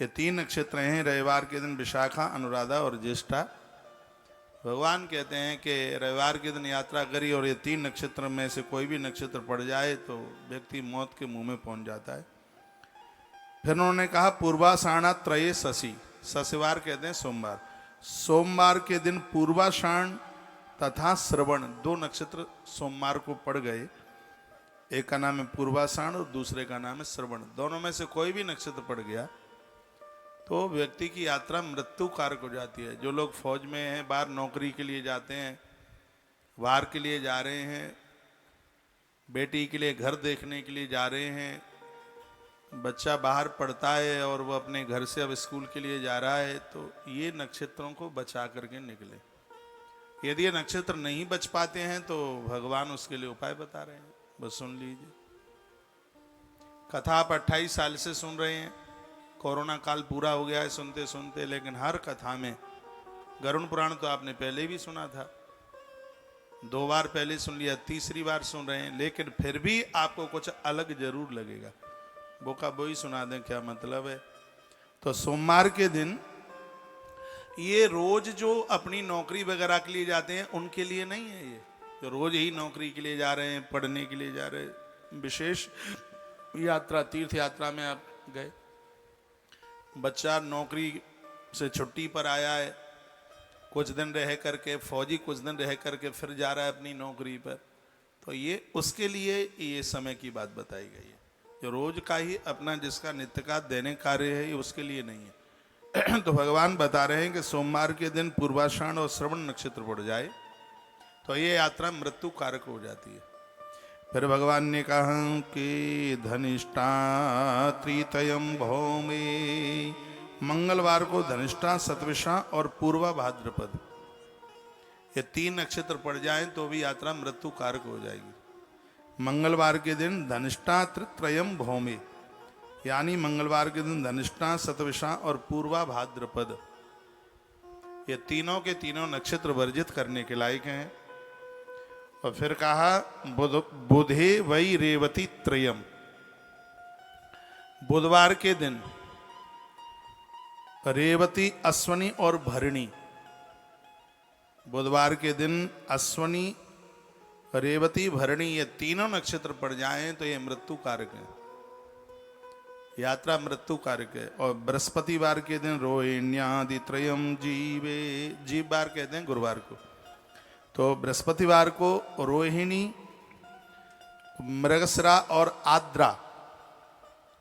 ये तीन नक्षत्र हैं रविवार के दिन, विशाखा, अनुराधा और ज्येष्ठा। भगवान कहते हैं कि रविवार के दिन यात्रा करी और ये तीन नक्षत्र में से कोई भी नक्षत्र पड़ जाए तो व्यक्ति मौत के मुंह में पहुंच जाता है। फिर उन्होंने कहा पूर्वाषाढ़ा त्रये शशि, शशिवार कहते हैं सोमवार। सोमवार के दिन पूर्वाषाढ़ तथा श्रवण, दो नक्षत्र सोमवार को पड़ गए। एक का नाम है पूर्वाषाढ़ और दूसरे का नाम है श्रवण। दोनों में से कोई भी नक्षत्र पड़ गया तो व्यक्ति की यात्रा मृत्यु कारक हो जाती है। जो लोग फौज में हैं, बाहर नौकरी के लिए जाते हैं, वार के लिए जा रहे हैं, बेटी के लिए घर देखने के लिए जा रहे हैं, बच्चा बाहर पढ़ता है और वो अपने घर से अब स्कूल के लिए जा रहा है, तो ये नक्षत्रों को बचा करके निकले। यदि ये नक्षत्र नहीं बच पाते हैं तो भगवान उसके लिए उपाय बता रहे हैं, बस सुन लीजिए। कथा आप 28 साल से सुन रहे हैं, कोरोना काल पूरा हो गया है सुनते सुनते, लेकिन हर कथा में गरुड़ पुराण तो आपने पहले भी सुना था, 2 बार पहले सुन लिया, तीसरी बार सुन रहे हैं, लेकिन फिर भी आपको कुछ अलग जरूर लगेगा। वो का वो ही सुना दें, क्या मतलब है। तो सोमवार के दिन ये रोज जो अपनी नौकरी वगैरह के लिए जाते हैं उनके लिए नहीं है, ये जो रोज ही नौकरी के लिए जा रहे हैं, पढ़ने के लिए जा रहे हैं, विशेष यात्रा, तीर्थ यात्रा में आप गए, बच्चा नौकरी से छुट्टी पर आया है, कुछ दिन रह करके, फौजी कुछ दिन रह करके फिर जा रहा है अपनी नौकरी पर, तो ये उसके लिए ये समय की बात बताई गई है। जो रोज का ही अपना जिसका नित्य का दैनिक कार्य है, ये उसके लिए नहीं है। तो भगवान बता रहे हैं कि सोमवार के दिन पूर्वाषाढ़ और श्रवण नक्षत्र पड़ जाए तो ये यात्रा मृत्यु कारक हो जाती है। फिर भगवान ने कहा कि धनिष्ठा त्रितयम भौमे, मंगलवार को धनिष्ठा, सतविषा और पूर्वा भाद्रपद, ये 3 नक्षत्र पड़ जाएं तो भी यात्रा मृत्यु कारक हो जाएगी। मंगलवार के दिन धनिष्ठा त्रयम भौमे, यानी मंगलवार के दिन धनिष्ठा, सतविषा और पूर्वा भाद्रपद, ये तीनों के तीनों नक्षत्र वर्जित करने के लायक हैं। और फिर कहा बुधे वही रेवती त्रयम, बुधवार के दिन रेवती, अश्वनी और भरणी, बुधवार के दिन अश्वनी, रेवती, भरणी, ये तीनों नक्षत्र पड़ जाएं तो ये मृत्यु कारक है, यात्रा मृत्यु कारक है। और बृहस्पतिवार के दिन रोहिण्यादित्रयम जीवे, जीव बार कहते हैं गुरुवार को। तो बृहस्पतिवार को रोहिणी, मृगशिरा और आद्रा,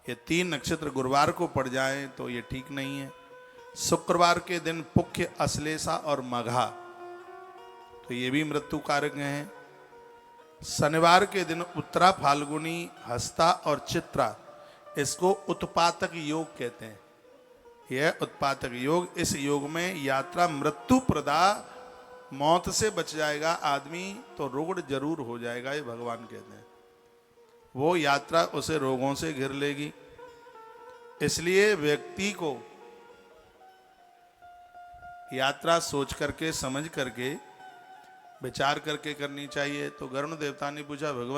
ये तीन नक्षत्र गुरुवार को पड़ जाएं तो ये ठीक नहीं है। शुक्रवार के दिन पुख्य, अश्लेषा और मघा, तो ये भी मृत्यु कारक हैं। शनिवार के दिन उत्तरा, फाल्गुनी, हस्ता और चित्रा, इसको उत्पातक योग कहते हैं। यह उत्पातक योग, इस योग में यात्रा मृत्यु प्रदा, मौत से बच जाएगा आदमी तो रोग जरूर हो जाएगा, ये भगवान कहते हैं। वो यात्रा उसे रोगों से घिर लेगी। इसलिए व्यक्ति को यात्रा सोच करके, समझ करके, विचार करके करनी चाहिए। तो गरुण देवता ने पूछा, भगवान